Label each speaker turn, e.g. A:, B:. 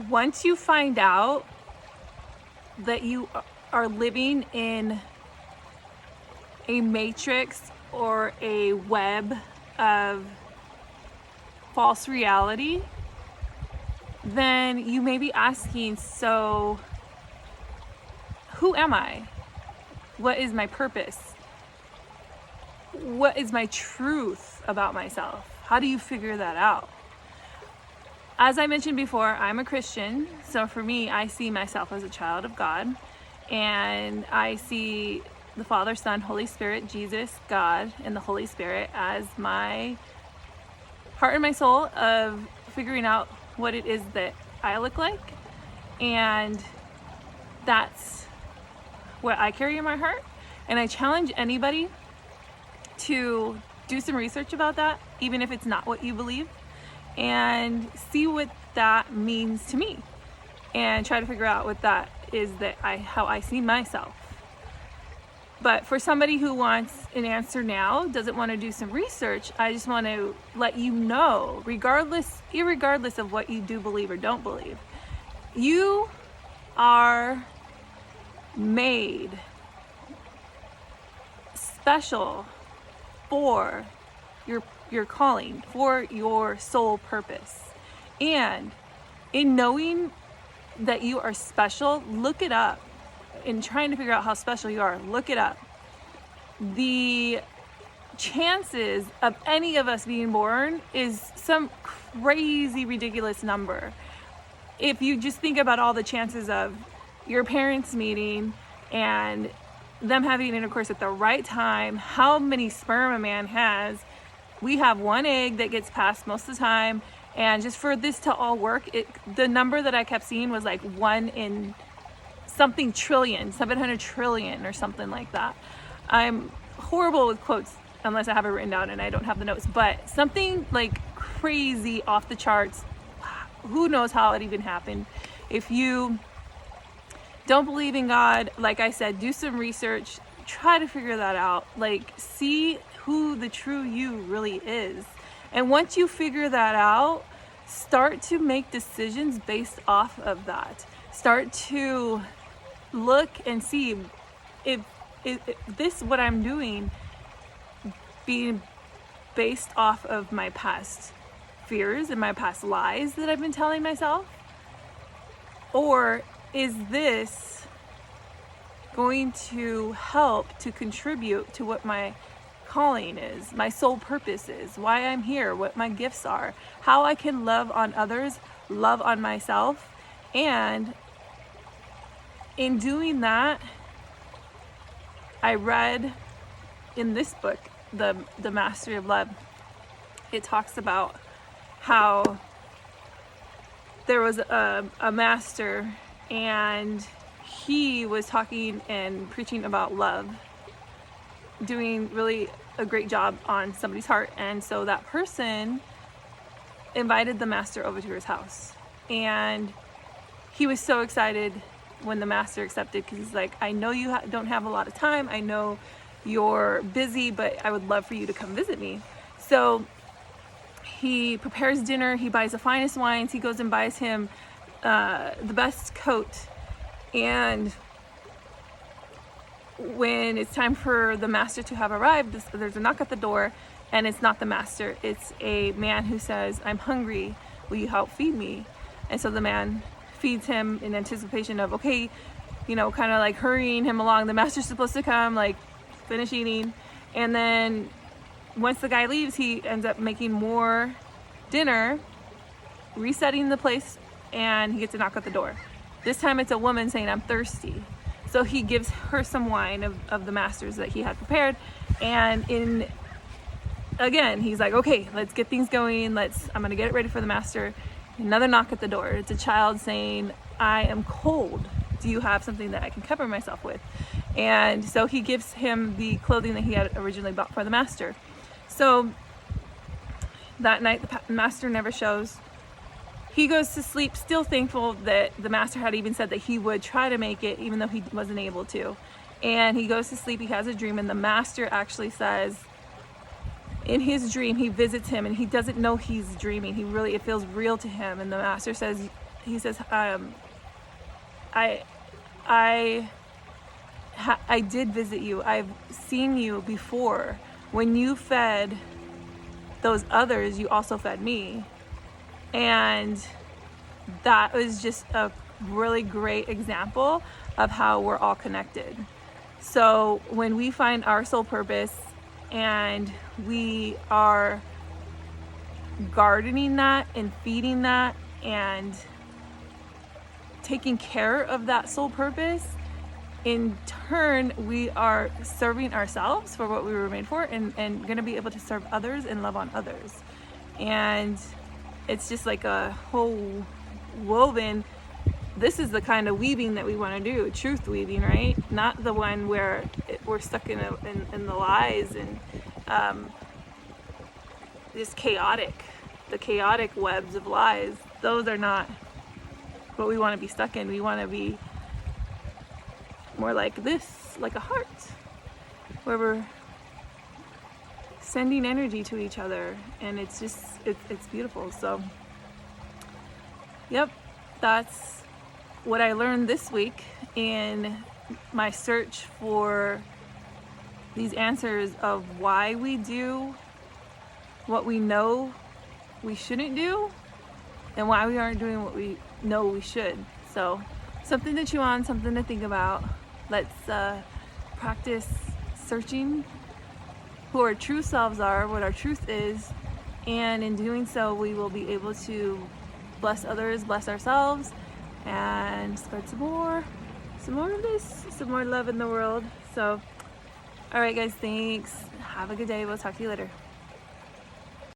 A: once you find out that you are living in a matrix or a web of false reality, then you may be asking, so who am I? What is my purpose? What is my truth about myself? How do you figure that out? As I mentioned before, I'm a Christian, so for me, I see myself as a child of God, and I see the Father, Son, Holy Spirit, Jesus, God, and the Holy Spirit as my heart and my soul of figuring out what it is that I look like, and that's what I carry in my heart. And I challenge anybody to do some research about that, even if it's not what you believe, and see what that means to me, and try to figure out what that is how I see myself. But for somebody who wants an answer now, doesn't want to do some research, I just want to let you know, irregardless of what you do believe or don't believe, you are made special for your calling, for your soul purpose. And in knowing that you are special, look it up. In trying to figure out how special you are, look it up. The chances of any of us being born is some crazy, ridiculous number. If you just think about all the chances of your parents meeting and them having intercourse at the right time, how many sperm a man has. We have one egg that gets passed most of the time, and just for this to all work, the number that I kept seeing was like 1 in something trillion, 700 trillion or something like that. I'm horrible with quotes unless I have it written down and I don't have the notes, but something like crazy off the charts. Who knows how it even happened? If you don't believe in God, like I said, do some research, try to figure that out, like see who the true you really is. And once you figure that out, start to make decisions based off of that. Start to look and see if this, what I'm doing, being based off of my past fears and my past lies that I've been telling myself, or is this going to help to contribute to what my calling is, my soul purpose is, why I'm here, what my gifts are, how I can love on others, love on myself. And in doing that, I read in this book, the Mastery of Love, it talks about how there was a master, and he was talking and preaching about love, doing really a great job on somebody's heart. And so that person invited the master over to his house, and he was so excited when the master accepted, because he's like, I know you don't have a lot of time, I know you're busy, but I would love for you to come visit me. So he prepares dinner, he buys the finest wines, he goes and buys him the best coat. And when it's time for the master to have arrived, there's a knock at the door, and it's not the master, it's a man who says, I'm hungry, will you help feed me? And so the man feeds him in anticipation of, okay, kind of like hurrying him along. The master's supposed to come, like, finish eating. And then once the guy leaves, he ends up making more dinner, resetting the place, and he gets a knock at the door. This time it's a woman saying, I'm thirsty. So he gives her some wine of the master's that he had prepared. And again, he's like, okay, let's get things going. I'm going to get it ready for the master. Another knock at the door. It's a child saying, I am cold. Do you have something that I can cover myself with? And so he gives him the clothing that he had originally bought for the master. So that night, the master never shows. He goes to sleep, still thankful that the master had even said that he would try to make it, even though he wasn't able to. And he goes to sleep, he has a dream, and the master actually says, in his dream, he visits him, and he doesn't know he's dreaming. It feels real to him. And the master says, he says, I did visit you. I've seen you before. When you fed those others, you also fed me. And that was just a really great example of how we're all connected. So when we find our soul purpose and we are gardening that and feeding that and taking care of that soul purpose, in turn we are serving ourselves for what we were made for, and going to be able to serve others and love on others. And it's just like a whole woven, this is the kind of weaving that we want to do, truth weaving, right? Not the one where we're stuck in the lies and just the chaotic webs of lies. Those are not what we want to be stuck in. We want to be more like this, like a heart, where we're sending energy to each other, and it's just it's beautiful. So yep, that's what I learned this week in my search for these answers of why we do what we know we shouldn't do and why we aren't doing what we know we should. So something to chew on, something to think about. Let's practice searching who our true selves are, what our truth is, and in doing so we will be able to bless others, bless ourselves, and spread some more of this, some more love in the world. So all right guys, thanks, have a good day, we'll talk to you later.